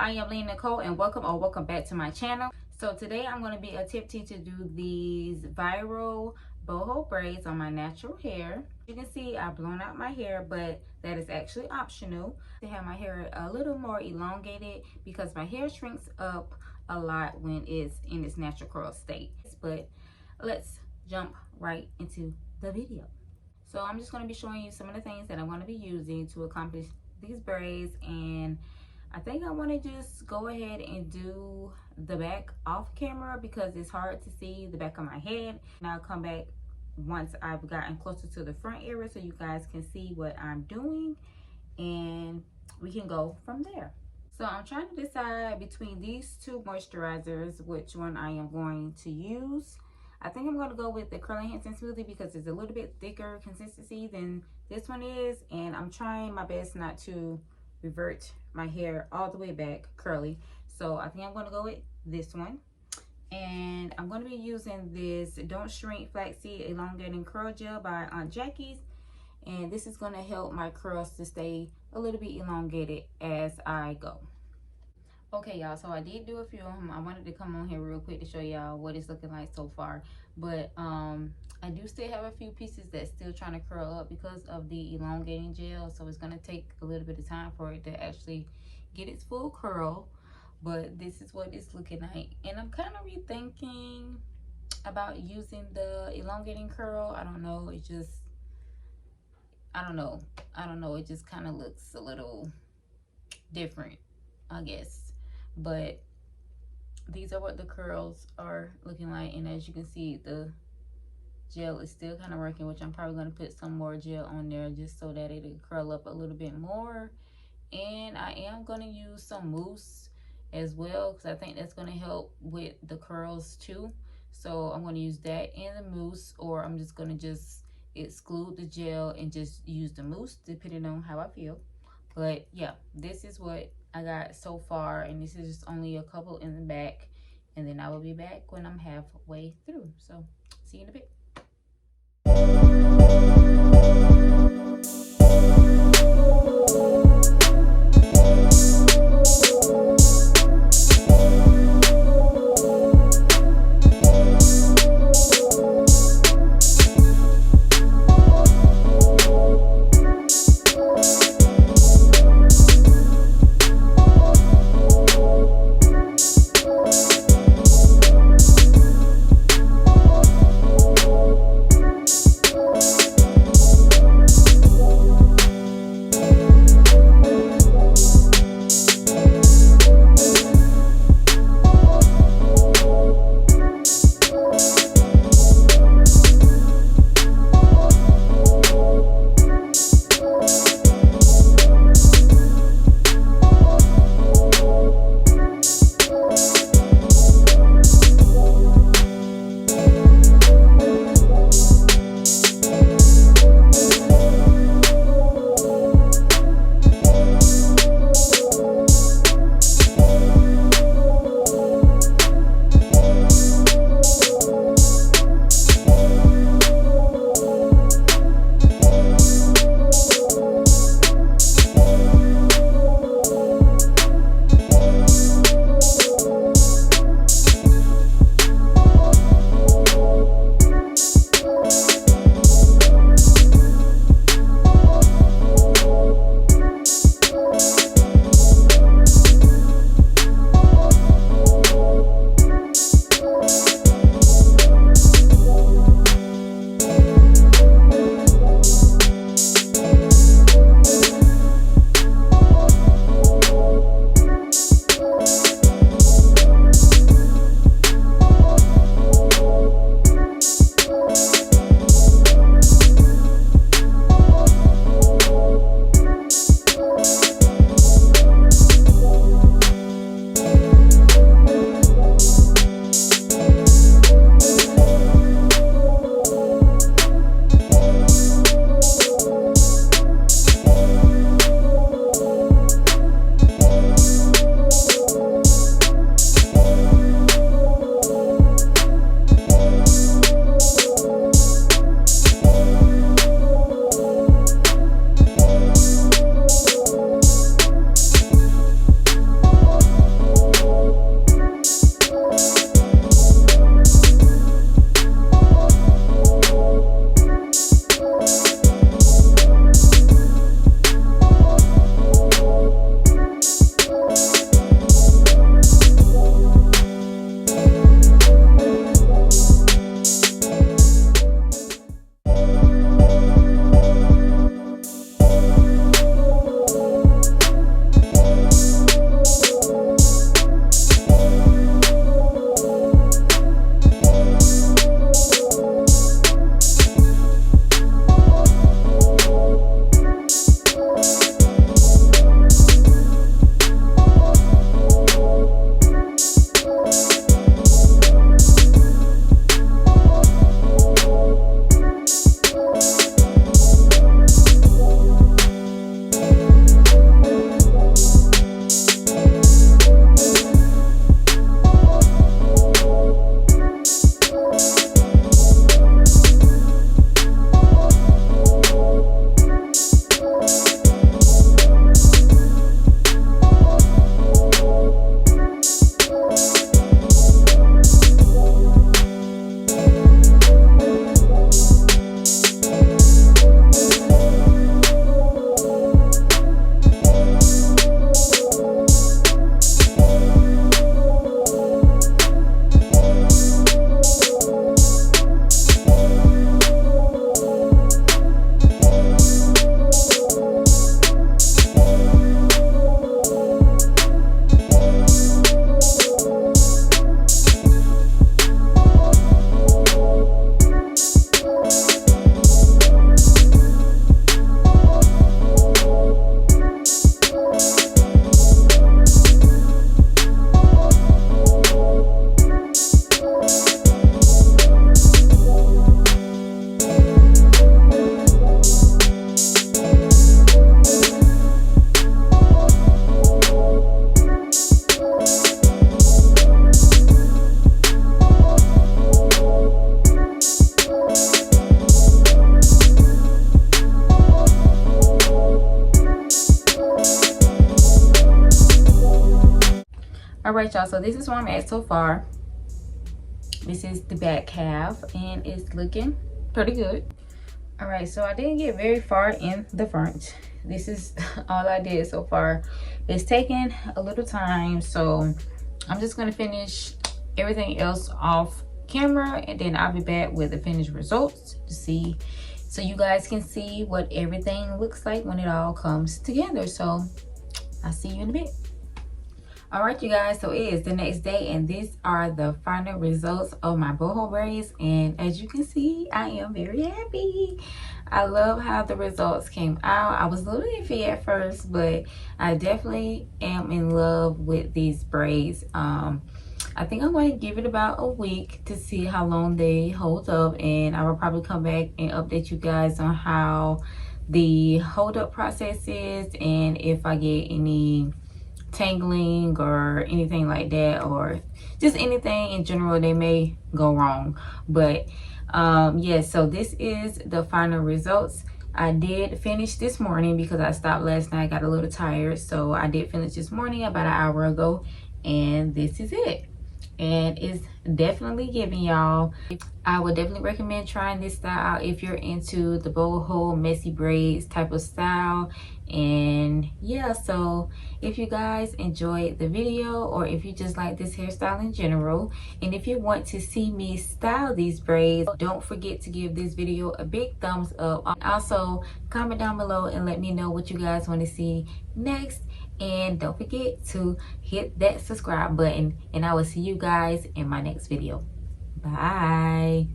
I am Lena Nicole, and welcome back to my channel. So today I'm going to be attempting to do these viral boho braids on my natural hair. You can see I've blown out my hair, but that is actually optional to have my hair a little more elongated because my hair shrinks up a lot when it's in its natural curl state. But let's jump right into the video. So I'm just going to be showing you some of the things that I'm going to be using to accomplish these braids, and I think I want to just go ahead and do the back off camera because it's hard to see the back of my head. And I'll come back once I've gotten closer to the front area so you guys can see what I'm doing, and we can go from there. So I'm trying to decide between these two moisturizers which one I am going to use. I think I'm going to go with the Curl Enhancing Smoothie because it's a little bit thicker consistency than this one is, and I'm trying my best not to revert my hair all the way back curly. So I think I'm going to go with this one, and I'm going to be using this Don't Shrink Flaxseed Elongating Curl Gel by Aunt Jackie's, and this is going to help my curls to stay a little bit elongated as I go. Okay, y'all, so I did do a few of them. I wanted to come on here real quick to show y'all what it's looking like so far, but I do still have a few pieces that's still trying to curl up because of the elongating gel, so it's going to take a little bit of time for it to actually get its full curl. But this is what it's looking like, and I'm kind of rethinking about using the elongating curl. I don't know, it just I don't know, it just kind of looks a little different, I guess. But these are what the curls are looking like, and as you can see, the gel is still kind of working, which I'm probably going to put some more gel on there just so that it'll curl up a little bit more. And I am going to use some mousse as well because I think that's going to help with the curls too. So I'm going to use that and the mousse, or I'm just going to just exclude the gel and just use the mousse depending on how I feel. But yeah, this is what I got so far, and this is just only a couple in the back, and then I will be back when I'm halfway through. So see you in a bit. right, y'all, so this is where I'm at so far. This is the back half and it's looking pretty good. All right, so I didn't get very far in the front. This is all I did so far. It's taking a little time, so I'm just gonna finish everything else off camera, and then I'll be back with the finished results to see, so you guys can see what everything looks like when it all comes together. So I'll see you in a bit. All right, you guys, so it is the next day and these are the final results of my boho braids, and as you can see, I am very happy. I love how the results came out. I was a little iffy at first, but I definitely am in love with these braids. I think I'm going to give it about a week to see how long they hold up, and I will probably come back and update you guys on how the hold up process is, and if I get any tangling or anything like that, or just anything in general they may go wrong. But yeah, so this is the final results. I did finish this morning because I stopped last night, got a little tired, so I did finish this morning about an hour ago, and this is it. And it's definitely giving, y'all. I would definitely recommend trying this style out if you're into the boho messy braids type of style. And yeah, so if you guys enjoyed the video, or if you just like this hairstyle in general, and if you want to see me style these braids, don't forget to give this video a big thumbs up. Also comment down below and let me know what you guys want to see next, and don't forget to hit that subscribe button, and I will see you guys in my next video. Bye.